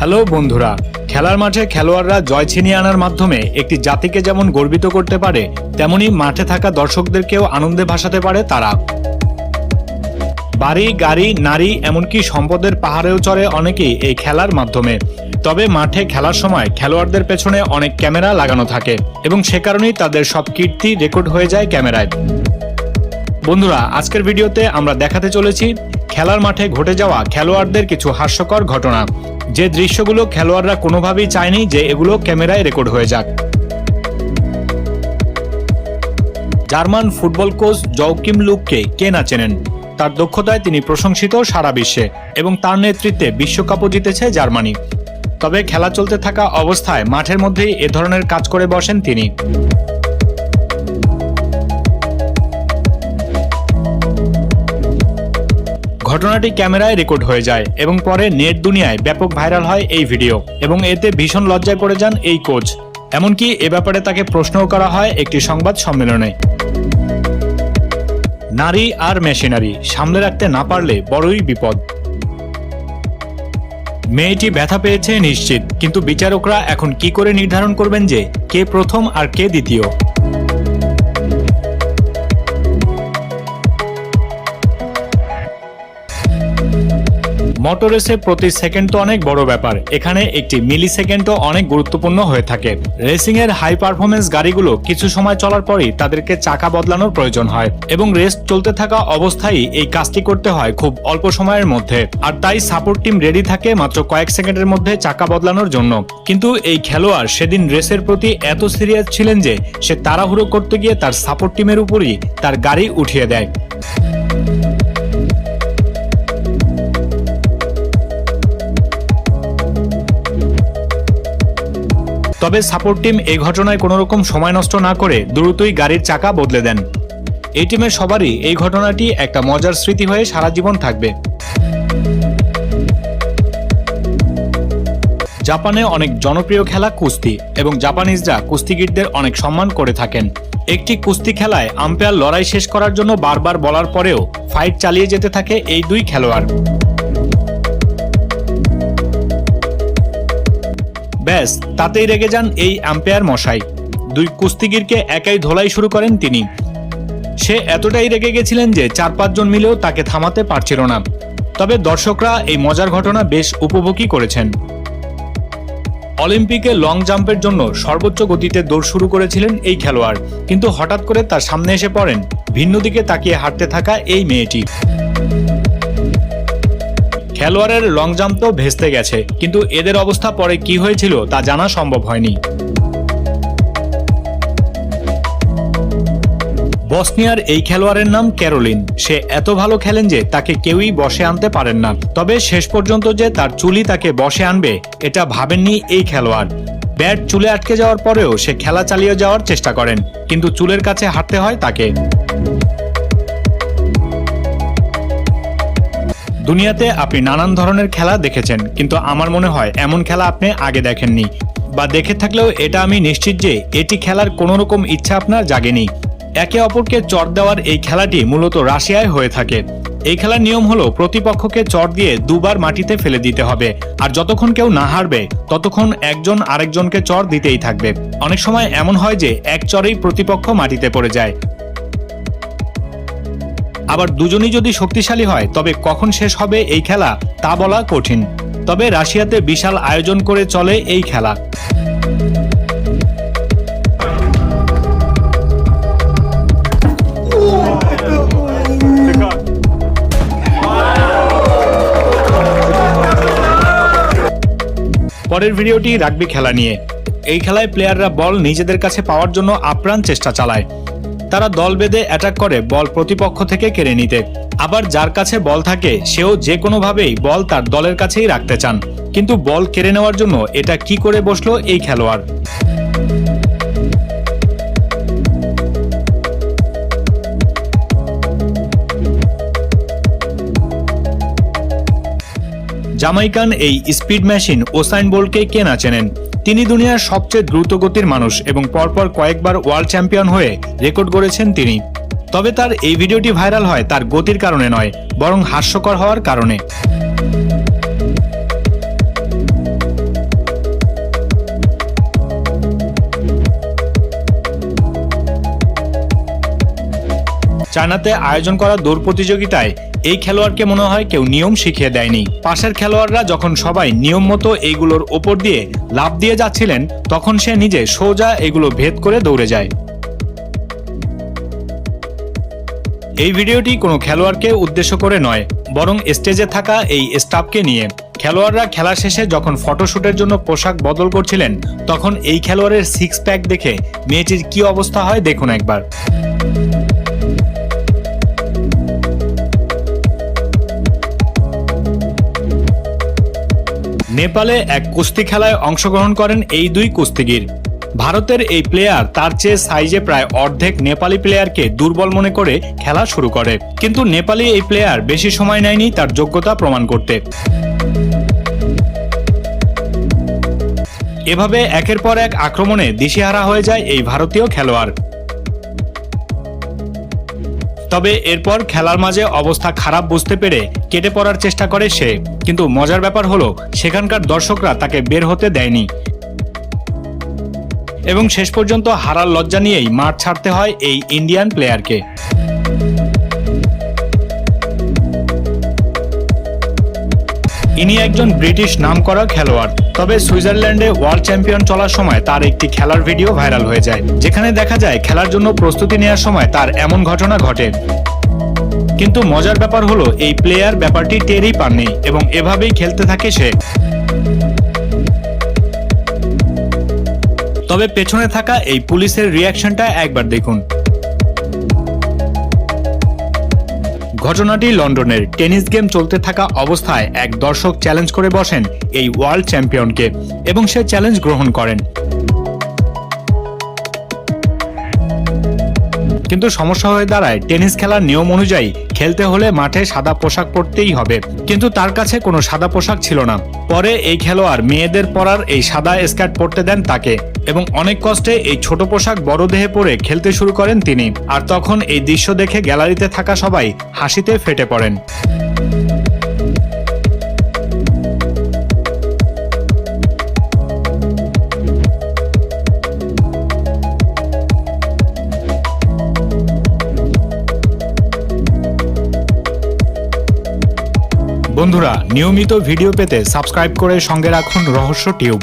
Hello বন্ধুরা, খেলার মাঠে খেলোয়াড়রা জয় ছিনিয়ে আনার মাধ্যমে একটি জাতিকে যেমন গর্বিত করতে পারে, তেমনি মাঠে থাকা দর্শকদেরকেও আনন্দে ভাসাতে পারে তারা। বাড়ি, গাড়ি, নারী, এমনকি সম্পদের পাহাড়েও চড়ে অনেকেই এই খেলার মাধ্যমে। তবে মাঠে খেলার সময় খেলোয়াড়দের পেছনে অনেক ক্যামেরা লাগানো থাকে এবং সে কারণেই তাদের সব কীর্তি রেকর্ড হয়ে যায় ক্যামেরায়। বন্ধুরা, আজকের ভিডিওতে আমরা দেখাতে চলেছি খেলার মাঠে ঘটে যাওয়া খেলোয়াড়দের কিছু হাস্যকর ঘটনা, যে দৃশ্যগুলো খেলোয়াড়রা কোনোভাবেই চায়নি যে এগুলো ক্যামেরায় রেকর্ড হয়ে যাক। জার্মান ফুটবল কোচ জোকিম লুহকে কে না চেনেন? তার দক্ষতায় তিনি প্রশংসিত সারা বিশ্বে এবং তার নেতৃত্বে বিশ্বকাপও জিতেছে জার্মানি। তবে খেলা চলতে থাকা অবস্থায় মাঠের মধ্যেই এ ধরনের কাজ করে বসেন তিনি। ঘটনাটি ক্যামেরায় রেকর্ড হয়ে যায় এবং পরে নেট দুনিয়ায় ব্যাপক ভাইরাল হয় এই ভিডিও এবং এতে ভীষণ লজ্জায় পড়ে যান এই কোচ। এমনকি এ ব্যাপারে তাকে প্রশ্নও করা হয় একটি সংবাদ সম্মেলনে। নারী আর মেশিনারি সামলে রাখতে না পারলে বড়ই বিপদ। মেয়েটি ব্যথা পেয়েছে নিশ্চিত, কিন্তু বিচারকরা এখন কি করে নির্ধারণ করবেন যে কে প্রথম আর কে দ্বিতীয়? মোটর রেসে প্রতি সেকেন্ড তো অনেক বড় ব্যাপার, এখানে একটি মিলি সেকেন্ডও অনেক গুরুত্বপূর্ণ হয়ে থাকে। রেসিং এর হাই পারফরমেন্স গাড়িগুলো কিছু সময় চলার পরই তাদেরকে চাকা বদলানোর প্রয়োজন হয় এবং রেস চলতে থাকা অবস্থায় এই কাজটি করতে হয় খুব অল্প সময়ের মধ্যে। আর তাই সাপোর্ট টিম রেডি থাকে মাত্র কয়েক সেকেন্ডের মধ্যে চাকা বদলানোর জন্য। কিন্তু এই খেলোয়াড় সেদিন রেসের প্রতি এত সিরিয়াস ছিলেন যে সে তাড়াহুড়ো করতে গিয়ে তার সাপোর্ট টিমের উপরই তার গাড়ি উঠিয়ে দেয়। তবে সাপোর্ট টিম এই ঘটনায় কোনো রকম সময় নষ্ট না করে দ্রুতই গাড়ির চাকা বদলে দেন। এই টিমের সবারই এই ঘটনাটি একটা মজার স্মৃতি হয়ে সারা জীবন থাকবে। জাপানে অনেক জনপ্রিয় খেলা কুস্তি এবং জাপানিজরা কুস্তিগীরদের অনেক সম্মান করে থাকেন। একটি কুস্তি খেলায় আম্পায়ার লড়াই শেষ করার জন্য বারবার বলার পরেও ফাইট চালিয়ে যেতে থাকে এই দুই খেলোয়াড়। ব্যাস, তাতেই রেগে যান এই আম্পায়ার মশাই। দুই কুস্তিগীরকে একাই ধোলাই শুরু করেন তিনি। সে এতটাই রেগে গেছিলেন যে 4-5 জন মিলেও তাকে থামাতে পারছিল না। তবে দর্শকরা এই মজার ঘটনা বেশ উপভোগই করেছেন। অলিম্পিকে লং জাম্পের জন্য সর্বোচ্চ গতিতে দৌড় শুরু করেছিলেন এই খেলোয়াড়, কিন্তু হঠাৎ করে তার সামনে এসে পড়েন ভিন্ন দিকে তাকিয়ে হাঁটতে থাকা এই মেয়েটি। খেলোয়াড়ের লং জাম্প তো ভেস্তে গেছে, কিন্তু এদের অবস্থা পরে কি হয়েছিল তা জানা সম্ভব হয়নি। বসনিয়ার এই খেলোয়াড়ের নাম ক্যারোলিন। সে এত ভালো খেলেন যে তাকে কেউই বশে আনতে পারেন না। তবে শেষ পর্যন্ত যে তার চুলই তাকে বশে আনবে এটা ভাবেননি এই খেলোয়াড়। ব্যাট চুলে আটকে যাওয়ার পরেও সে খেলা চালিয়ে যাওয়ার চেষ্টা করেন, কিন্তু চুলের কাছে হাঁটতে হয় তাকে। দুনিয়াতে আপনি নানান ধরনের খেলা দেখেছেন, কিন্তু আমার মনে হয় এমন খেলা আপনি আগে দেখেননি, বা দেখে থাকলেও এটা আমি নিশ্চিত যে এটি খেলার কোনো রকম ইচ্ছা আপনার জাগেনি। একে অপরকে চড় দেওয়ার এই খেলাটি মূলত রাশিয়ায় হয়ে থাকে। এই খেলার নিয়ম হলো প্রতিপক্ষকে চড় দিয়ে দুবার মাটিতে ফেলে দিতে হবে, আর যতক্ষণ কেউ না হারবে ততক্ষণ একজন আরেকজনকে চড় দিতেই থাকবে। অনেক সময় এমন হয় যে এক চড়েই প্রতিপক্ষ মাটিতে পড়ে যায়। আবার দুজনই যদি শক্তিশালী হয় তবে কখন শেষ হবে এই খেলা তা বলা কঠিন। তবে রাশিয়াতে বিশাল আয়োজন করে চলে এই খেলা। পরের ভিডিওটি রাগবি খেলা নিয়ে। এই খেলায় প্লেয়াররা বল নিজেদের কাছে পাওয়ার জন্য আপ্রাণ চেষ্টা চালায়। তারা দল বেঁধে অ্যাটাক করে বল প্রতিপক্ষ থেকে কেড়ে নিতে। আবার যার কাছে বল থাকে সেও যে কোনোভাবেই বল তার দলের কাছেই রাখতে চান, কিন্তু বল কেড়ে নেওয়ার জন্য এটা কি করে বসলো এই খেলোয়াড়? জামাইকান এই স্পিড মেশিন উসাইন বোল্টকে কে না চেনেন? তিনি দুনিয়ার সবচেয়ে দ্রুতগতির মানুষ এবং পরপর কয়েকবার ওয়ার্ল্ড চ্যাম্পিয়ন হয়ে রেকর্ড গড়েছেন তিনি। তবে তার এই ভিডিওটি ভাইরাল হয় তার গতির কারণে নয়, বরং হাস্যকর হওয়ার কারণে। চায়নাতে আয়োজন করা দৌড় প্রতিযোগিতায় এই খেলোয়াড়কে মনে হয় কেউ নিয়ম শিখিয়ে দেয়নি। পাশের খেলোয়াড়রা যখন সবাই নিয়ম মতো এইগুলোর ওপর দিয়ে লাফ দিয়ে যাচ্ছিলেন, তখন সে নিজে সোজা এগুলো ভেদ করে দৌড়ে যায়। এই ভিডিওটি কোনো খেলোয়াড়কে উদ্দেশ্য করে নয়, বরং স্টেজে থাকা এই স্টাফকে নিয়ে। খেলোয়াড়রা খেলা শেষে যখন ফটোশুটের জন্য পোশাক বদল করছিলেন, তখন এই খেলোয়াড়ের সিক্স প্যাক দেখে মেয়েটির কি অবস্থা হয় দেখুন একবার। নেপালে এক কুস্তি খেলায় অংশগ্রহণ করেন এই দুই কুস্তিগির। ভারতের এই প্লেয়ার তার চেয়ে সাইজে প্রায় অর্ধেক নেপালি প্লেয়ারকে দুর্বল মনে করে খেলা শুরু করে, কিন্তু নেপালি এই প্লেয়ার বেশি সময় নেয়নি তার যোগ্যতা প্রমাণ করতে। এভাবে একের পর এক আক্রমণে দিশেহারা হয়ে যায় এই ভারতীয় খেলোয়াড়। তবে এরপর খেলার মাঝে অবস্থা খারাপ বুঝতে পেরে কেটে পড়ার চেষ্টা করে সে, কিন্তু মজার ব্যাপার হলো সেখানকার দর্শকরা তাকে বের হতে দেয়নি এবং শেষ পর্যন্ত হারার লজ্জা নিয়েই মাঠ ছাড়তে হয় এই ইন্ডিয়ান প্লেয়ারকে। ইনি একজন ব্রিটিশ নামকরা খেলোয়াড়। তবে সুইজারল্যান্ডে ওয়ার্ল্ড চ্যাম্পিয়ন চলার সময় তার একটি খেলার ভিডিও ভাইরাল হয়ে যায়, যেখানে দেখা যায় খেলার জন্য প্রস্তুতি নেওয়ার সময় তার এমন ঘটনা ঘটে। কিন্তু মজার ব্যাপার হলো এই প্লেয়ার ব্যাপারটি টেরই পাননি এবং এভাবেই খেলতে থাকে সে। তবে পেছনে থাকা এই পুলিশের রিয়াকশনটা একবার দেখুন। ঘটনাটি লন্ডনের টেনিস গেম চলতে থাকা অবস্থায় এক দর্শক চ্যালেঞ্জ করে বসেন এই ওয়ার্ল্ড চ্যাম্পিয়নকে এবং সে চ্যালেঞ্জ গ্রহণ করেন। কিন্তু সমস্যা হয়ে দাঁড়ায় টেনিস খেলার নিয়ম অনুযায়ী খেলতে হলে মাঠে সাদা পোশাক পরতেই হবে, কিন্তু তার কাছে কোনো সাদা পোশাক ছিল না। পরে এই খেলোয়াড় মেয়েদের পরার এই সাদা স্কার্ট পরতে দেন তাকে এবং অনেক কষ্টে এই ছোট পোশাক বড় দেহে পরে খেলতে শুরু করেন তিনি। আর তখন এই দৃশ্য দেখে গ্যালারিতে থাকা সবাই হাসিতে ফেটে পড়েন। বন্ধুরা, নিয়মিত ভিডিও পেতে সাবস্ক্রাইব করে সঙ্গে রাখুন রহস্য টিউব।